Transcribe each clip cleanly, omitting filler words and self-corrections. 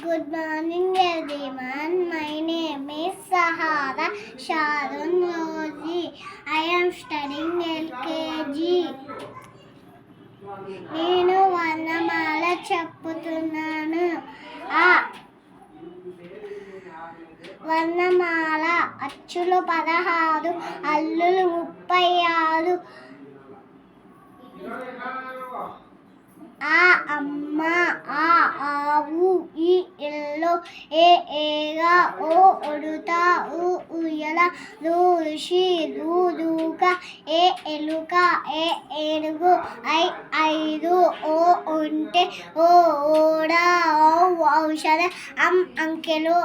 Good morning, everyone. My name is Sahara Sharon Rosie. I am studying LKG. నేను వర్ణమాల చెప్పుతున్నాను. ఆ వర్ణమాల అచ్చులు 16, హల్లులు 36. ఆ అమ్మ, ఆ ఆవు, ఈ ఇల్లు, ఏ ఏగా, ఓ ఉడుత, ఊ ఉయ్యల, రు ఋషి, రు దూక, ఏ ఎలుక, ఏ ఏనుగు, ఐ 5, ఓ ఒంటె, ఓ ఓడ, ఔ ఔషధ, అంకెలు,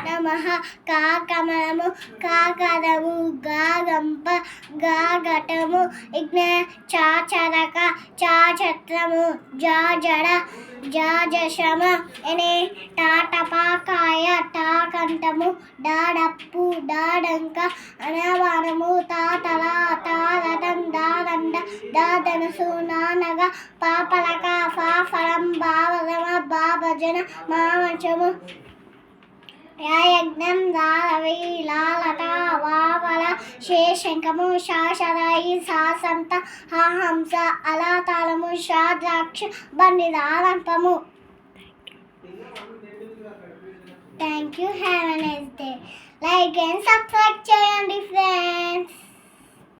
నమః, కా కమలము, కా కదము, గా గంప, గా ఘటము, ఇగ్న చా చరక, చా ఛత్రము, జా జడ, జా జశమ, ఎనే టా టపాకాయ, టా కంఠము, డా డప్పు, డా డంక, అనవానము, తా తల, తా రథం, దా దండ, దా ధనుసు, నా నగ, పా పలక, ఫా ఫలం, బా వదమ, బా భజన, మా మంచము, యా యజ్ఞం, రా రవి, లా లత, వా వల, శే శంఖము, షా శరాయి, సా సంత, హా హంస, అలా తాళము, షా ద్రాక్ష, బండి రంపము. Thank you. Have a nice day. Like and subscribe చేయండి ఫ్రెండ్స్.